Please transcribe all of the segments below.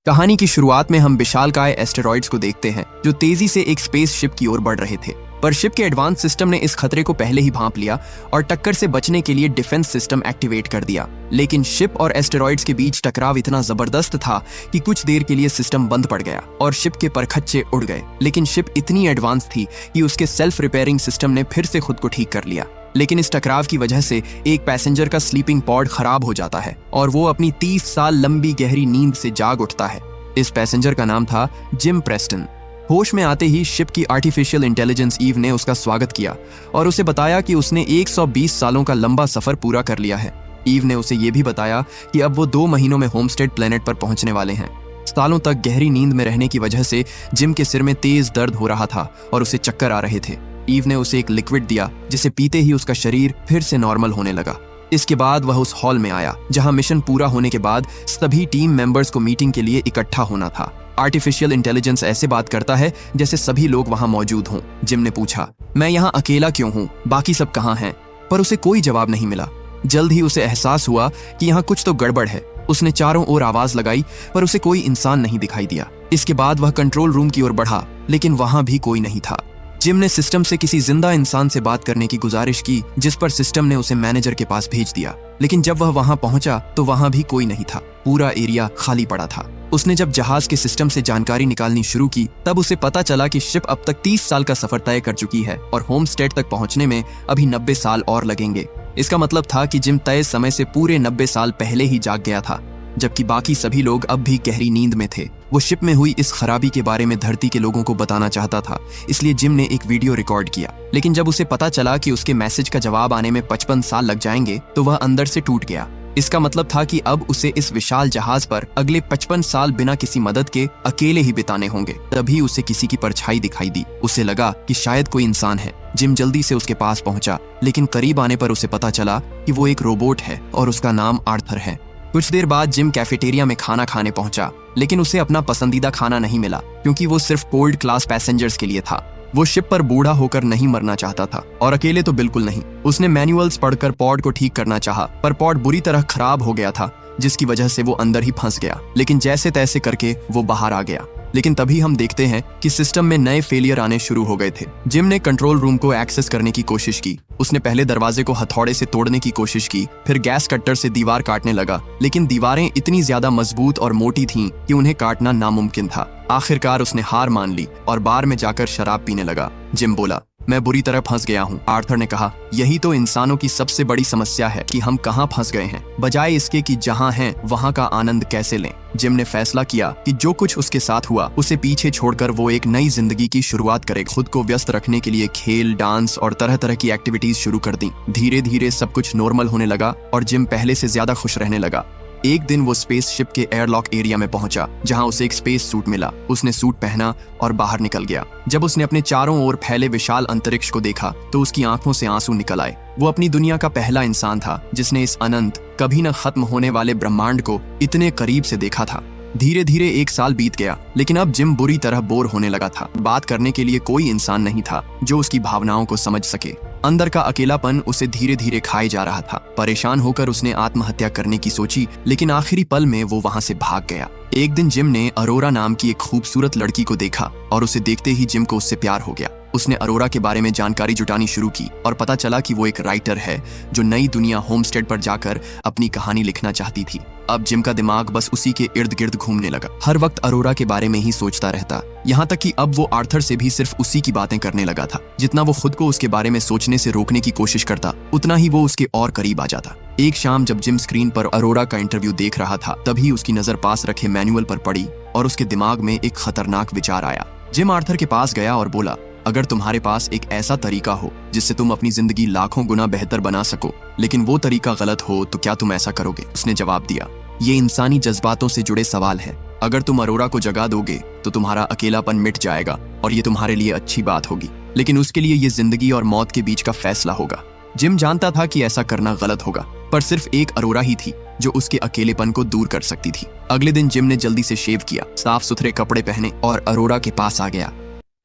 कहानी की शुरुआत में हम विशालकाय एस्टेरॉइड्स को देखते हैं जो तेजी से एक स्पेसशिप की ओर बढ़ रहे थे। पर शिप के एडवांस सिस्टम ने इस खतरे को पहले ही भांप लिया और टक्कर से बचने के लिए डिफेंस सिस्टम एक्टिवेट कर दिया। लेकिन शिप और एस्टेरॉइड्स के बीच टकराव इतना जबरदस्त था कि कुछ देर के लिए सिस्टम बंद पड़ गया और शिप के परखच्चे उड़ गए। लेकिन शिप इतनी एडवांस थी कि उसके सेल्फ रिपेयरिंग सिस्टम ने फिर से खुद को ठीक कर लिया। लेकिन इस टकराव की वजह से एक पैसेंजर का स्लीपिंग पॉड खराब हो जाता है और वो अपनी 30 साल लंबी गहरी नींद से जाग उठता है। इस पैसेंजर का नाम था जिम प्रेस्टन। होश में आते ही शिप की आर्टिफिशियल इंटेलिजेंस ईव ने उसका स्वागत किया और उसे बताया कि उसने 120 सालों का लंबा सफर पूरा कर लिया है। ईव ने उसे ये भी बताया कि अब वो 2 महीनों में होमस्टेड प्लेनेट पर पहुंचने वाले हैं। सालों तक गहरी नींद में रहने की वजह से जिम के सिर में तेज दर्द हो रहा था और उसे चक्कर आ रहे थे। ईव ने उसे एक लिक्विड दिया जिसे पीते ही उसका शरीर फिर से नॉर्मल होने लगा। इसके बाद वह उस हॉल में आया जहां मिशन पूरा होने के बाद सभी टीम मेंबर्स को मीटिंग के लिए इकट्ठा होना था। आर्टिफिशियल इंटेलिजेंस ऐसे बात करता है जैसे सभी लोग वहां मौजूद हों। जिम ने पूछा, मैं यहाँ अकेला क्यों हूँ, बाकी सब कहाँ हैं? पर उसे कोई जवाब नहीं मिला। जल्द ही उसे एहसास हुआ कि यहाँ कुछ तो गड़बड़ है। उसने चारों ओर आवाज लगाई पर उसे कोई इंसान नहीं दिखाई दिया। इसके बाद वह कंट्रोल रूम की ओर बढ़ा लेकिन वहां भी कोई नहीं था। जिम ने सिस्टम से किसी जिंदा इंसान से बात करने की गुजारिश की, जिस पर सिस्टम ने उसे मैनेजर के पास भेज दिया। लेकिन जब वह वहां पहुंचा तो वहां भी कोई नहीं था। पूरा एरिया खाली पड़ा था। उसने जब जहाज के सिस्टम से जानकारी निकालनी शुरू की तब उसे पता चला कि शिप अब तक 30 साल का सफर तय कर चुकी है और होमस्टेड तक पहुंचने में अभी 90 साल और लगेंगे। इसका मतलब था कि जिम तय समय से पूरे 90 साल पहले ही जाग गया था, जबकि बाकी सभी लोग अब भी गहरी नींद में थे। वो शिप में हुई इस खराबी के बारे में धरती के लोगों को बताना चाहता था, इसलिए जिम ने एक वीडियो रिकॉर्ड किया। लेकिन जब उसे पता चला कि उसके मैसेज का जवाब आने में 55 साल लग जाएंगे तो वह अंदर से टूट गया। इसका मतलब था कि अब उसे इस विशाल जहाज पर अगले 55 साल बिना किसी मदद के अकेले ही बिताने होंगे। तभी उसे किसी की परछाई दिखाई दी। उसे लगा कि शायद कोई इंसान है। जिम जल्दी से उसके पास पहुंचा, लेकिन करीब आने पर उसे पता चला कि वो एक रोबोट है और उसका नाम आर्थर है। कुछ देर बाद जिम कैफेटेरिया में खाना खाने पहुंचा, लेकिन उसे अपना पसंदीदा खाना नहीं मिला क्योंकि वो सिर्फ कोल्ड क्लास पैसेंजर्स के लिए था। वो शिप पर बूढ़ा होकर नहीं मरना चाहता था और अकेले तो बिल्कुल नहीं। उसने मैनुअल्स पढ़कर पॉड को ठीक करना चाहा, पर पॉड बुरी तरह खराब हो गया था जिसकी वजह से वो अंदर ही फंस गया। लेकिन जैसे तैसे करके वो बाहर आ गया। लेकिन तभी हम देखते हैं कि सिस्टम में नए फेलियर आने शुरू हो गए थे। जिम ने कंट्रोल रूम को एक्सेस करने की कोशिश की। उसने पहले दरवाजे को हथौड़े से तोड़ने की कोशिश की, फिर गैस कट्टर से दीवार काटने लगा, लेकिन दीवारें इतनी ज्यादा मजबूत और मोटी थीं कि उन्हें काटना नामुमकिन था। आखिरकार उसने हार मान ली और बार में जाकर शराब पीने लगा। जिम बोला, मैं बुरी तरह फंस गया हूँ। आर्थर ने कहा, यही तो इंसानों की सबसे बड़ी समस्या है कि हम कहाँ फंस गए हैं, बजाय इसके कि जहाँ हैं वहाँ का आनंद कैसे लें। जिम ने फैसला किया कि जो कुछ उसके साथ हुआ उसे पीछे छोड़कर वो एक नई जिंदगी की शुरुआत करे। खुद को व्यस्त रखने के लिए खेल, डांस और तरह तरह की एक्टिविटीज शुरू कर दी। धीरे धीरे सब कुछ नॉर्मल होने लगा और जिम पहले से ज्यादा खुश रहने लगा। एक दिन वो स्पेस शिप के एयरलॉक एरिया में पहुंचा जहां उसे एक स्पेस सूट मिला। उसने सूट पहना और बाहर निकल गया। जब उसने अपने चारों ओर फैले विशाल अंतरिक्ष को देखा तो उसकी आंखों से आंसू निकल आए। वो अपनी दुनिया का पहला इंसान था जिसने इस अनंत, कभी न खत्म होने वाले ब्रह्मांड को इतने करीब से देखा था। धीरे धीरे 1 साल बीत गया, लेकिन अब जिम बुरी तरह बोर होने लगा था। बात करने के लिए कोई इंसान नहीं था जो उसकी भावनाओं को समझ सके। अंदर का अकेलापन उसे धीरे धीरे खाए जा रहा था। परेशान होकर उसने आत्महत्या करने की सोची, लेकिन आखिरी पल में वो वहां से भाग गया। एक दिन जिम ने अरोरा नाम की एक खूबसूरत लड़की को देखा और उसे देखते ही जिम को उससे प्यार हो गया। उसने अरोरा के बारे में जानकारी जुटानी शुरू की और पता चला कि वो एक राइटर है जो नई दुनिया होमस्टेड पर जाकर अपनी कहानी लिखना चाहती थी। अब जिम का दिमाग बस उसी के इर्द गिर्द घूमने लगा। हर वक्त अरोरा के बारे में ही सोचता रहता, यहाँ तक कि अब वो आर्थर से भी सिर्फ उसी की बातें करने लगा था। जितना वो खुद को उसके बारे में सोचने से रोकने की कोशिश करता, उतना ही वो उसके और करीब आ जाता। एक शाम जब जिम स्क्रीन पर अरोरा का इंटरव्यू देख रहा था, तभी उसकी नजर पास रखे मैनुअल पर पड़ी और उसके दिमाग में एक खतरनाक विचार आया। जिम आर्थर के पास गया और बोला, अगर तुम्हारे पास एक ऐसा तरीका हो जिससे तुम अपनी जिंदगी लाखों गुना बेहतर बना सको, लेकिन वो तरीका गलत हो, तो क्या तुम ऐसा करोगे? उसने जवाब दिया, ये इंसानी जज्बातों से जुड़े सवाल है। अगर तुम अरोरा को जगा दोगे तो तुम्हारा अकेलापन मिट जाएगा और ये तुम्हारे लिए अच्छी बात होगी, लेकिन उसके लिए ये जिंदगी और मौत के बीच का फैसला होगा। जिम जानता था कि ऐसा करना गलत होगा, पर सिर्फ एक अरोरा ही थी जो उसके अकेलेपन को दूर कर सकती थी। अगले दिन जिम ने जल्दी से शेव किया, साफ सुथरे कपड़े पहने और अरोरा के पास आ गया।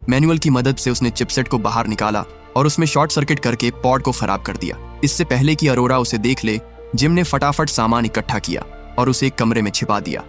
मैनुअल की मदद से उसने चिपसेट को बाहर निकाला और उसमें शॉर्ट सर्किट करके पॉड को खराब कर दिया। इससे पहले कि अरोरा उसे देख ले, जिम ने फटाफट सामान इकट्ठा किया और उसे एक कमरे में छिपा दिया।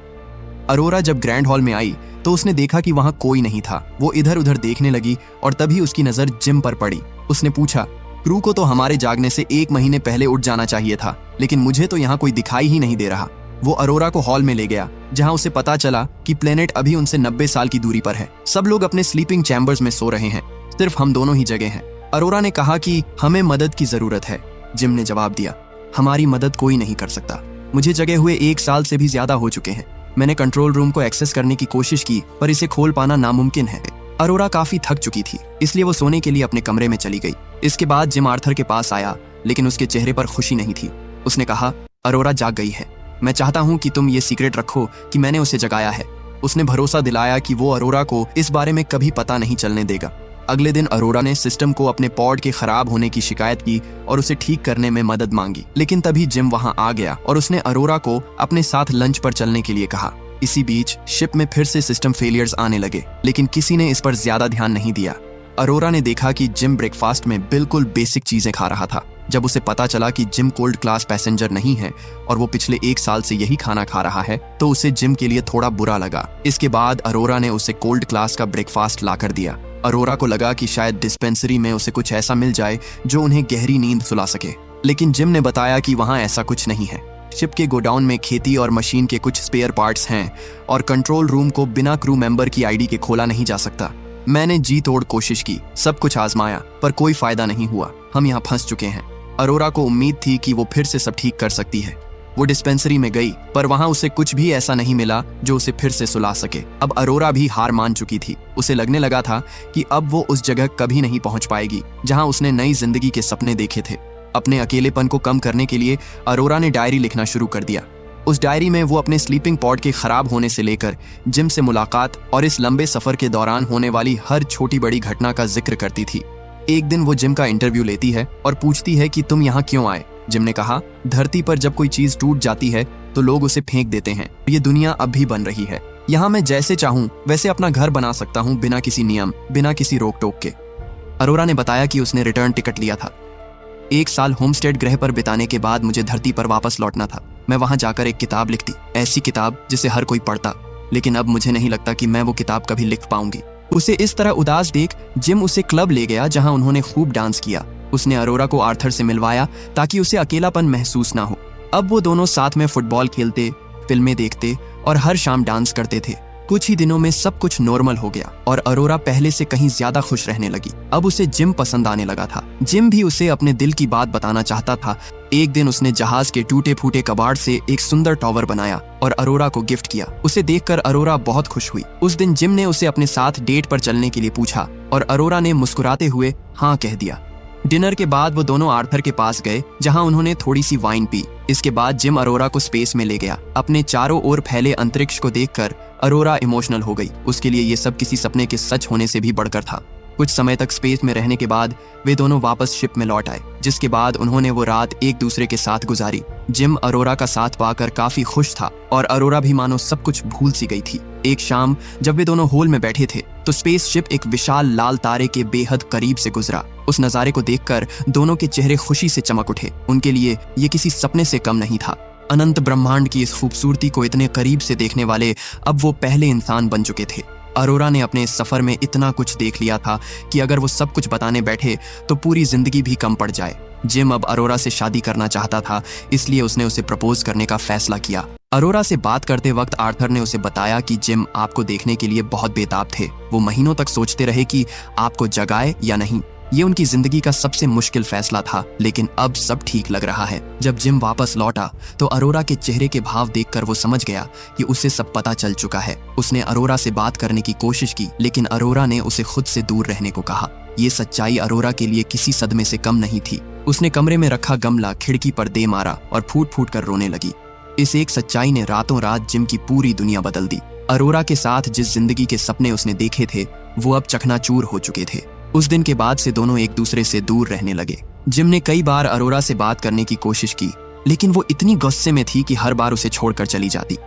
अरोरा जब ग्रैंड हॉल में आई तो उसने देखा कि वहां कोई नहीं था। वो इधर उधर देखने लगी और तभी उसकी नजर जिम पर पड़ी। उसने पूछा, क्रू को तो हमारे जागने से 1 महीने पहले उठ जाना चाहिए था, लेकिन मुझे तो यहाँ कोई दिखाई ही नहीं दे रहा। वो अरोरा को हॉल में ले गया जहां उसे पता चला कि प्लेनेट अभी उनसे 90 साल की दूरी पर है। सब लोग अपने स्लीपिंग चैम्बर्स में सो रहे हैं, सिर्फ हम दोनों ही जगह हैं। अरोरा ने कहा कि हमें मदद की जरूरत है। जिम ने जवाब दिया, हमारी मदद कोई नहीं कर सकता। मुझे जगे हुए 1 साल से भी ज्यादा हो चुके हैं। मैंने कंट्रोल रूम को एक्सेस करने की कोशिश की पर इसे खोल पाना नामुमकिन है। अरोरा काफी थक चुकी थी, इसलिए वो सोने के लिए अपने कमरे में चली गई। इसके बाद जिम आर्थर के पास आया, लेकिन उसके चेहरे पर खुशी नहीं थी। उसने कहा, अरोरा जाग गई है। मैं चाहता हूँ कि तुम ये सीक्रेट रखो कि मैंने उसे जगाया है। उसने भरोसा दिलाया कि वो अरोरा को इस बारे में कभी पता नहीं चलने देगा। अगले दिन अरोरा ने सिस्टम को अपने पॉड के खराब होने की शिकायत की और उसे ठीक करने में मदद मांगी। लेकिन तभी जिम वहां आ गया और उसने अरोरा को अपने साथ लंच पर चलने के लिए कहा। इसी बीच शिप में फिर से सिस्टम फेलियर्स आने लगे, लेकिन किसी ने इस पर ज्यादा ध्यान नहीं दिया। अरोरा ने देखा कि जिम ब्रेकफास्ट में बिल्कुल बेसिक चीजें खा रहा था। जब उसे पता चला कि जिम कोल्ड क्लास पैसेंजर नहीं है और वो पिछले 1 साल से यही खाना खा रहा है, तो उसे जिम के लिए थोड़ा बुरा लगा। इसके बाद अरोरा ने उसे कोल्ड क्लास का ब्रेकफास्ट लाकर दिया। अरोरा को लगा कि शायद डिस्पेंसरी में उसे कुछ ऐसा मिल जाए जो उन्हें गहरी नींद सुला सके, लेकिन जिम ने बताया कि वहां ऐसा कुछ नहीं है। शिप के गोडाउन में खेती और मशीन के कुछ स्पेयर पार्ट्स हैं और कंट्रोल रूम को बिना क्रू मेंबर की आईडी के खोला नहीं जा सकता। मैंने जी तोड़ कोशिश की, सब कुछ आजमाया, पर कोई फायदा नहीं हुआ। हम यहाँ फंस चुके हैं। अरोरा को उम्मीद थी कि वो फिर से सब ठीक कर सकती है। वो डिस्पेंसरी में गई, पर वहां उसे कुछ भी ऐसा नहीं मिला जो उसे फिर से सुला सके। अब अरोरा भी हार मान चुकी थी। उसे लगने लगा था कि अब वो उस जगह कभी नहीं पहुंच पाएगी जहां उसने नई जिंदगी के सपने देखे थे। अपने अकेलेपन को कम करने के लिए अरोरा ने डायरी लिखना शुरू कर दिया। उस डायरी में वो अपने स्लीपिंग पॉड के खराब होने से लेकर जिम से मुलाकात और इस लंबे सफर के दौरान होने वाली हर छोटी बड़ी घटना का जिक्र करती थी। एक दिन वो जिम का इंटरव्यू लेती है और पूछती है कि तुम यहाँ क्यों आए। जिम ने कहा, धरती पर जब कोई चीज टूट जाती है तो लोग उसे फेंक देते हैं। ये दुनिया अब भी बन रही है। यहाँ मैं जैसे चाहूँ वैसे अपना घर बना सकता हूँ, बिना किसी नियम, बिना किसी रोक टोक के। अरोरा ने बताया कि उसने रिटर्न टिकट लिया था। 1 साल होमस्टेड ग्रह पर बिताने के बाद मुझे धरती पर वापस लौटना था। मैं वहां जाकर एक किताब लिखती, ऐसी किताब जिसे हर कोई पढ़ता। लेकिन अब मुझे नहीं लगता कि मैं वो किताब कभी लिख पाऊंगी। उसे इस तरह उदास देख जिम उसे क्लब ले गया जहां उन्होंने खूब डांस किया। उसने अरोरा को आर्थर से मिलवाया ताकि उसे अकेलापन महसूस ना हो। अब वो दोनों साथ में फुटबॉल खेलते, फिल्में देखते और हर शाम डांस करते थे। कुछ ही दिनों में सब कुछ नॉर्मल हो गया और अरोरा पहले से कहीं ज्यादा खुश रहने लगी। अब उसे जिम पसंद आने लगा था। जिम भी उसे अपने दिल की बात बताना चाहता था। एक दिन उसने जहाज के टूटे फूटे कबाड़ से एक सुंदर टॉवर बनाया और अरोरा को गिफ्ट किया। उसे देखकर अरोरा बहुत खुश हुई। उस दिन जिम ने उसे अपने साथ डेट पर चलने के लिए पूछा और अरोरा ने मुस्कुराते हुए हाँ कह दिया। डिनर के बाद वो दोनों आर्थर के पास गए जहां उन्होंने थोड़ी सी वाइन पी। इसके बाद जिम अरोरा को स्पेस में ले गया। अपने चारों ओर फैले अंतरिक्ष को देखकर अरोरा इमोशनल हो गई। उसके लिए ये सब किसी सपने के सच होने से भी बढ़कर था। कुछ समय तक स्पेस में रहने के बाद वे दोनों वापस शिप में लौट आए, जिसके बाद उन्होंने वो रात एक दूसरे के साथ गुजारी। जिम अरोरा का साथ पाकर काफी खुश था और अरोरा भी मानो सब कुछ भूल सी गई थी। एक शाम जब वे दोनों हॉल में बैठे थे तो स्पेस शिप एक विशाल लाल तारे के बेहद करीब से गुजरा। उस नजारे को देखकर दोनों के चेहरे खुशी से चमक उठे। उनके लिए ये किसी सपने से कम नहीं था। अनंत ब्रह्मांड की इस खूबसूरती को इतने करीब से देखने वाले अब वो पहले इंसान बन चुके थे। अरोरा ने अपने इस सफर में इतना कुछ देख लिया था कि अगर वो सब कुछ बताने बैठे तो पूरी जिंदगी भी कम पड़ जाए। जिम अब अरोरा से शादी करना चाहता था, इसलिए उसने उसे प्रपोज करने का फैसला किया। अरोरा से बात करते वक्त आर्थर ने उसे बताया कि जिम आपको देखने के लिए बहुत बेताब थे। वो महीनों तक सोचते रहे कि आपको जगाए या नहीं। ये उनकी जिंदगी का सबसे मुश्किल फैसला था, लेकिन अब सब ठीक लग रहा है। जब जिम वापस लौटा तो अरोरा के चेहरे के भाव देखकर वो समझ गया कि उसे सब पता चल चुका है। उसने अरोरा से बात करने की कोशिश की, लेकिन अरोरा ने उसे खुद से दूर रहने को कहा। ये सच्चाई अरोरा के लिए किसी सदमे से कम नहीं थी। उसने कमरे में रखा गमला खिड़की पर दे मारा और फूट फूट कर रोने लगी। इस एक सच्चाई ने रातों रात जिम की पूरी दुनिया बदल दी। अरोरा के साथ जिस जिंदगी के सपने उसने देखे थे वो अब चकनाचूर हो चुके थे। उस दिन के बाद से दोनों एक दूसरे से दूर रहने लगे। जिम ने कई बार अरोरा से बात करने की कोशिश की, लेकिन वो इतनी गुस्से में थी कि हर बार उसे छोड़कर चली जाती।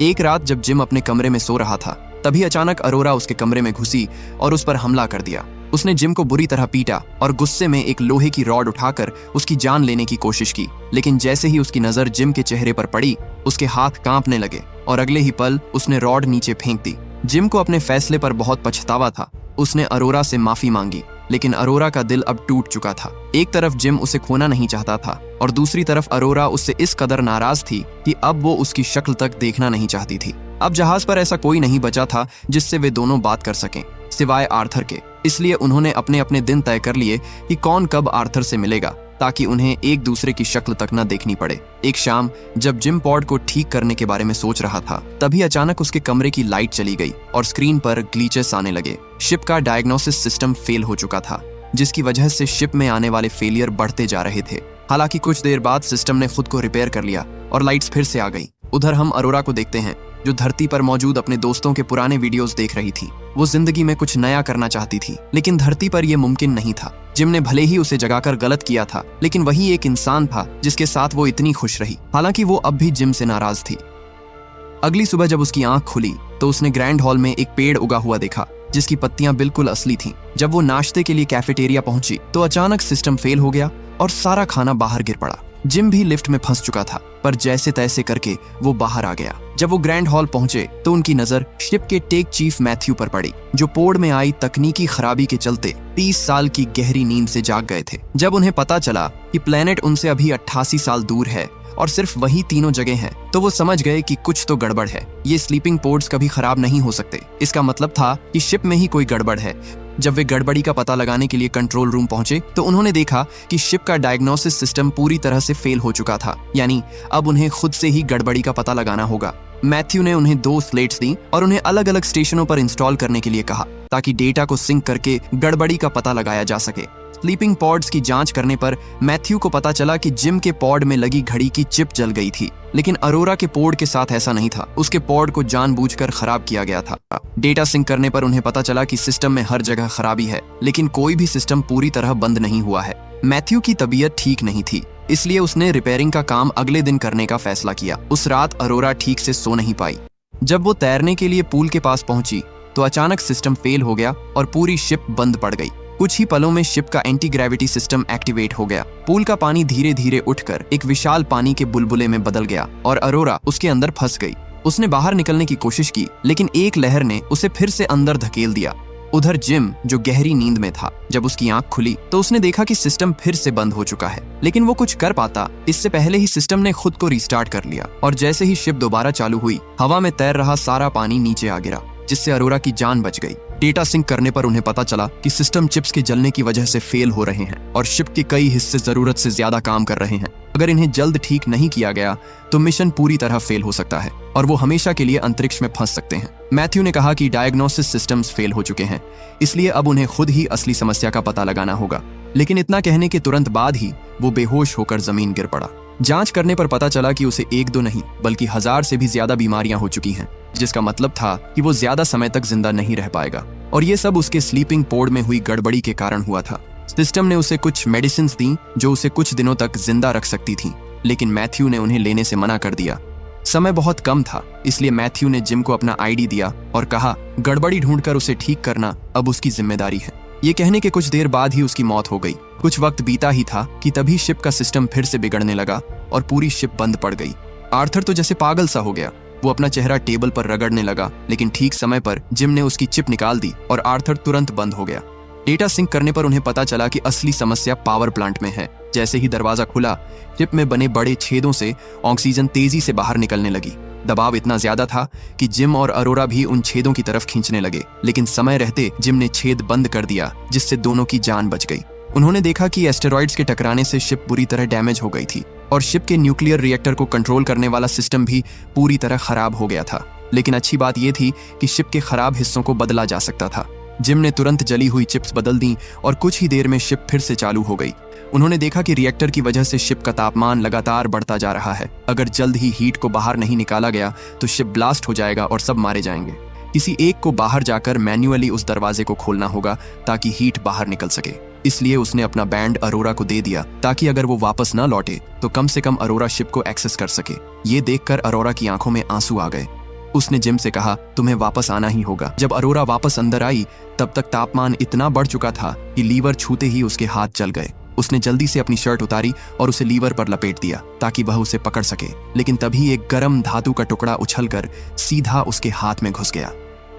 एक रात जब जिम अपने कमरे में सो रहा था, तभी अचानक अरोरा उसके कमरे में घुसी और उस पर हमला कर दिया। उसने जिम को बुरी तरह पीटा और गुस्से में एक लोहे की रॉड उठाकर उसकी जान लेने की कोशिश की, लेकिन जैसे ही उसकी नजर जिम के चेहरे पर पड़ी, उसके हाथ कांपने लगे और अगले ही पल उसने रॉड नीचे फेंक दी। जिम को अपने फैसले पर बहुत पछतावा था। उसने अरोरा से माफी मांगी, लेकिन अरोरा का दिल अब टूट चुका था। एक तरफ जिम उसे खोना नहीं चाहता था और दूसरी तरफ अरोरा उससे इस कदर नाराज थी कि अब वो उसकी शक्ल तक देखना नहीं चाहती थी। अब जहाज पर ऐसा कोई नहीं बचा था जिससे वे दोनों बात कर सकें, सिवाय आर्थर के। इसलिए उन्होंने अपने अपने दिन तय कर लिए कि कौन कब आर्थर से मिलेगा, ताकि उन्हें एक दूसरे की शक्ल तक न देखनी पड़े। एक शाम जब जिम पॉड को ठीक करने के बारे में सोच रहा था, तभी अचानक उसके कमरे की लाइट चली गई और स्क्रीन पर ग्लीचेस आने लगे। शिप का डायग्नोसिस सिस्टम फेल हो चुका था, जिसकी वजह से शिप में आने वाले फेलियर बढ़ते जा रहे थे। हालांकि कुछ देर बाद सिस्टम ने खुद को रिपेयर कर लिया और लाइट्स फिर से आ गई। उधर हम अरोरा को देखते हैं, जो धरती पर मौजूद अपने दोस्तों के पुराने वीडियोस देख रही थी। वो जिंदगी में कुछ नया करना चाहती थी, लेकिन धरती पर यह मुमकिन नहीं था। जिम ने भले ही उसे जगाकर गलत किया था, लेकिन वही एक इंसान था जिसके साथ वो इतनी खुश रही। हालांकि वो अब भी जिम से नाराज थी। अगली सुबह जब उसकी आंख खुली तो उसने ग्रैंड हॉल में एक पेड़ उगा हुआ देखा, जिसकी पत्तियां बिल्कुल असली थीं। जब वो नाश्ते के लिए कैफेटेरिया पहुंची तो अचानक सिस्टम फेल हो गया और सारा खाना बाहर गिर पड़ा। जिम भी लिफ्ट में फंस चुका था, पर जैसे तैसे करके वो बाहर आ गया। जब वो ग्रैंड हॉल पहुंचे तो उनकी नजर शिप के टेक चीफ मैथ्यू पर पड़ी, जो पोर्ट में आई तकनीकी खराबी के चलते 30 साल की गहरी नींद से जाग गए थे। जब उन्हें पता चला कि प्लेनेट उनसे अभी 88 साल दूर है और सिर्फ वही तीनों जगह हैं, तो वो समझ गए कि कुछ तो गड़बड़ है। ये स्लीपिंग पोड्स कभी खराब नहीं हो सकते। इसका मतलब था कि शिप में ही कोई गड़बड़ है। जब वे गड़बड़ी का पता लगाने के लिए कंट्रोल रूम पहुंचे तो उन्होंने देखा कि शिप का डायग्नोसिस सिस्टम पूरी तरह से फेल हो चुका था, यानी अब उन्हें खुद से ही गड़बड़ी का पता लगाना होगा। मैथ्यू ने उन्हें 2 स्लेट्स दी और उन्हें अलग अलग स्टेशनों पर इंस्टॉल करने के लिए कहा, ताकि डेटा को सिंक करके गड़बड़ी का पता लगाया जा सके। स्लीपिंग पॉड्स की जांच करने पर मैथ्यू को पता चला कि जिम के पॉड में लगी घड़ी की चिप जल गई थी, लेकिन अरोरा के पॉड के साथ ऐसा नहीं था। उसके पॉड को जानबूझकर खराब किया गया था। डेटा सिंक करने पर उन्हें पता चला कि सिस्टम में हर जगह खराबी है, लेकिन कोई भी सिस्टम पूरी तरह बंद नहीं हुआ है। मैथ्यू की तबीयत ठीक नहीं थी, इसलिए उसने रिपेयरिंग का काम अगले दिन करने का फैसला किया। उस रात अरोरा ठीक से सो नहीं पाई। जब वो तैरने के लिए पूल के पास पहुंची तो अचानक सिस्टम फेल हो गया और पूरी शिप बंद पड़ गई। कुछ ही पलों में शिप का एंटी ग्रेविटी सिस्टम एक्टिवेट हो गया। पूल का पानी धीरे धीरे उठकर एक विशाल पानी के बुलबुले में बदल गया और अरोरा उसके अंदर फंस गई। उसने बाहर निकलने की कोशिश की, लेकिन एक लहर ने उसे फिर से अंदर धकेल दिया। उधर जिम, जो गहरी नींद में था, जब उसकी आंख खुली तो उसने देखा कि सिस्टम फिर से बंद हो चुका है, लेकिन वो कुछ कर पाता इससे पहले ही सिस्टम ने खुद को रिस्टार्ट कर लिया और जैसे ही शिप दोबारा चालू हुई, हवा में तैर रहा सारा पानी नीचे आ गिरा, जिससे अरोरा की जान बच गई। डेटा सिंक करने पर उन्हें पता चला कि सिस्टम चिप्स के जलने की वजह से फेल हो रहे हैं और शिप के कई हिस्से जरूरत से ज्यादा काम कर रहे हैं। अगर इन्हें जल्द ठीक नहीं किया गया तो मिशन पूरी तरह फेल हो सकता है और वो हमेशा के लिए अंतरिक्ष में फंस सकते हैं। मैथ्यू ने कहा कि डायग्नोसिस सिस्टम्स फेल हो चुके हैं, इसलिए अब उन्हें खुद ही असली समस्या का पता लगाना होगा। लेकिन इतना कहने के तुरंत बाद ही वो बेहोश होकर जमीन गिर पड़ा। जांच करने पर पता चला कि उसे 1-2 नहीं बल्कि 1000 से भी ज्यादा बीमारियां हो चुकी हैं, जिसका मतलब था कि वो ज्यादा समय तक जिंदा नहीं रह पाएगा। और ये सब उसके स्लीपिंग पोड में हुई गड़बड़ी के कारण हुआ था। सिस्टम ने उसे कुछ मेडिसिन दी जो उसे कुछ दिनों तक जिंदा रख सकती थी, लेकिन मैथ्यू ने उन्हें लेने से मना कर दिया। समय बहुत कम था, इसलिए मैथ्यू ने जिम को अपना आईडी दिया और कहा गड़बड़ी ढूंढकर उसे ठीक करना अब उसकी जिम्मेदारी है। ये कहने के कुछ देर बाद ही उसकी मौत हो गई। कुछ वक्त बीता ही था कि तभी शिप का सिस्टम फिर से बिगड़ने लगा और पूरी शिप बंद पड़ गई। आर्थर तो जैसे पागल सा हो गया। वो अपना चेहरा टेबल पर रगड़ने लगा, लेकिन ठीक समय पर जिम ने उसकी चिप निकाल दी और आर्थर तुरंत बंद हो गया। डेटा सिंक करने पर उन्हें पता चला कि असली समस्या पावर प्लांट में है। जैसे ही दरवाजा खुला, चिप में बने बड़े छेदों से ऑक्सीजन तेजी से बाहर निकलने लगी। दबाव इतना ज्यादा था कि जिम और अरोरा भी उन छेदों की तरफ खींचने लगे, लेकिन समय रहते जिम ने छेद बंद कर दिया, जिससे दोनों की जान बच गई। उन्होंने देखा कि एस्टेरॉइड्स के टकराने से शिप बुरी तरह डैमेज हो गई थी और शिप के न्यूक्लियर रिएक्टर को कंट्रोल करने वाला सिस्टम भी पूरी तरह खराब हो गया था। लेकिन अच्छी बात यह थी कि शिप के खराब हिस्सों को बदला जा सकता था। जिम ने तुरंत जली हुई चिप्स बदल दी और कुछ ही देर में शिप फिर से चालू हो गई। उन्होंने देखा कि रिएक्टर की वजह से शिप का तापमान लगातार बढ़ता जा रहा है। अगर जल्द ही हीट को बाहर नहीं निकाला गया तो शिप ब्लास्ट हो जाएगा और सब मारे जाएंगे। किसी एक को बाहर जाकर मैन्युअली उस दरवाजे को खोलना होगा ताकि हीट बाहर निकल सके। इसलिए उसने अपना बैंड अरोरा को दे दिया ताकि अगर वो वापस न लौटे तो कम से कम अरोरा शिप को एक्सेस कर सके। ये देखकर अरोरा की आंखों में आंसू आ गए। उसने जिम से कहा, तुम्हें वापस आना ही होगा। जब अरोरा वापस अंदर आई तब तक तापमान इतना बढ़ चुका था कि लीवर छूते ही उसके हाथ जल गए। उसने जल्दी से अपनी शर्ट उतारी और उसे लीवर पर लपेट दिया ताकि वह उसे पकड़ सके, लेकिन तभी एक गर्म धातु का टुकड़ा उछलकर सीधा उसके हाथ में घुस गया।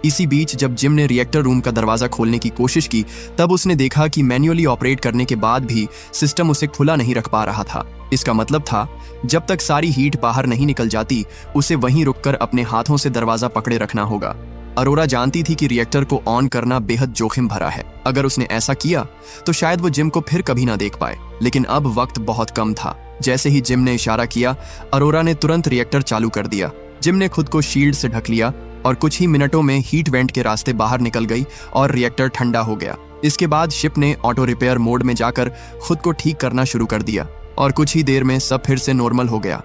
इसी बीच जब जिम ने रिएक्टर रूम का दरवाजा खोलने की कोशिश की तब उसने देखा कि मैन्युअली ऑपरेट करने के बाद भी सिस्टम उसे खुला नहीं रख पा रहा था। इसका मतलब था जब तक सारी हीट बाहर नहीं निकल जाती उसे वहीं रुककर अपने हाथों से दरवाजा पकड़े रखना होगा। अरोरा जानती थी कि रिएक्टर को ऑन करना बेहद जोखिम भरा है। अगर उसने ऐसा किया तो शायद वो जिम को फिर कभी ना देख पाए, लेकिन अब वक्त बहुत कम था। जैसे ही जिम ने इशारा किया, अरोरा ने तुरंत रिएक्टर चालू कर दिया। जिम ने खुद को शील्ड से ढक लिया और कुछ ही मिनटों में हीट वेंट के रास्ते बाहर निकल गई और रिएक्टर ठंडा हो गया। इसके बाद शिप ने ऑटो रिपेयर मोड में जाकर खुद को ठीक करना शुरू कर दिया और कुछ ही देर में सब फिर से नॉर्मल हो गया।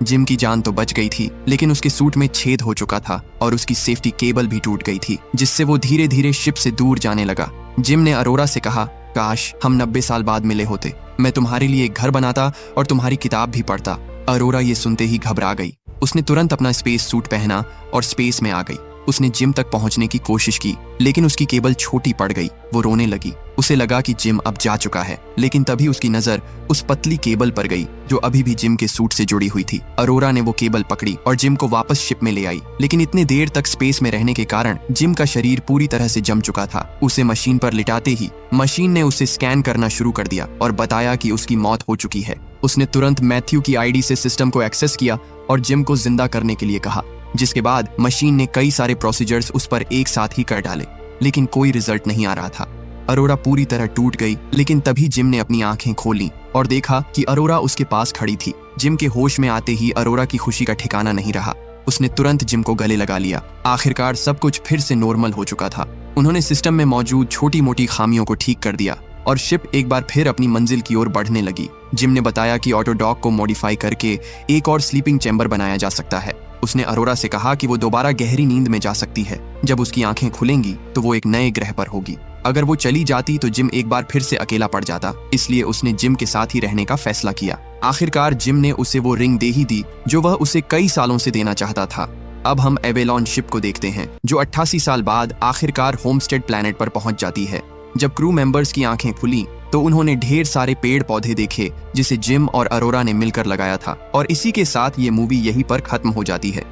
जिम की जान तो बच गई थी, लेकिन उसके सूट में छेद हो चुका था और उसकी सेफ्टी केबल भी टूट गई थी, जिससे वो धीरे धीरे शिप से दूर जाने लगा। जिम ने अरोरा से कहा, काश हम 90 साल बाद मिले होते, मैं तुम्हारे लिए एक घर बनाता और तुम्हारी किताब भी पढ़ता। अरोरा ये सुनते ही घबरा गई। उसने तुरंत अपना स्पेस सूट पहना और स्पेस में आ गई। उसने जिम तक पहुंचने की कोशिश की, लेकिन उसकी केबल छोटी पड़ गई। वो रोने लगी। उसे लगा कि जिम अब जा चुका है, लेकिन तभी उसकी नजर उस पतली केबल पर गई जो अभी भी जिम के सूट से जुड़ी हुई थी। अरोरा ने वो केबल पकड़ी और जिम को वापस शिप में ले आई, लेकिन इतने देर तक स्पेस में रहने के कारण जिम का शरीर पूरी तरह से जम चुका था। उसे मशीन पर लिटाते ही मशीन ने उसे स्कैन करना शुरू कर दिया और बताया कि उसकी मौत हो चुकी है। उसने तुरंत मैथ्यू की आईडी से सिस्टम को एक्सेस किया और जिम को जिंदा करने के लिए कहा, जिसके बाद मशीन ने कई सारे प्रोसीजर्स उस पर एक साथ ही कर डाले, लेकिन कोई रिजल्ट नहीं आ रहा था। अरोरा पूरी तरह टूट गई, लेकिन तभी जिम ने अपनी आंखें खोली और देखा कि अरोरा उसके पास खड़ी थी। जिम के होश में आते ही अरोरा की खुशी का ठिकाना नहीं रहा। उसने तुरंत जिम को गले लगा लिया। आखिरकार सब कुछ फिर से नॉर्मल हो चुका था। उन्होंने सिस्टम में मौजूद छोटी मोटी खामियों को ठीक कर दिया और शिप एक बार फिर अपनी मंजिल की ओर बढ़ने लगी। जिम ने बताया कि ऑटो डॉक को मॉडिफाई करके एक और स्लीपिंग चैम्बर बनाया जा सकता है। उसने अरोरा से कहा कि वो दोबारा गहरी नींद में जा सकती है। जब उसकी आंखें खुलेंगी तो वो एक नए ग्रह पर होगी। अगर वो चली जाती तो जिम एक बार फिर से अकेला पड़ जाता, इसलिए उसने जिम के साथ ही रहने का फैसला किया। आखिरकार जिम ने उसे वो रिंग दे ही दी जो वह उसे कई सालों से देना चाहता था। अब हम एवेलॉन शिप को देखते हैं, जो 88 साल बाद आखिरकार होमस्टेड प्लैनेट पर पहुंच जाती है। जब क्रू मेंबर्स की आंखें खुली तो उन्होंने ढेर सारे पेड़ पौधे देखे जिसे जिम और अरोरा ने मिलकर लगाया था। और इसी के साथ ये मूवी यहीं पर खत्म हो जाती है।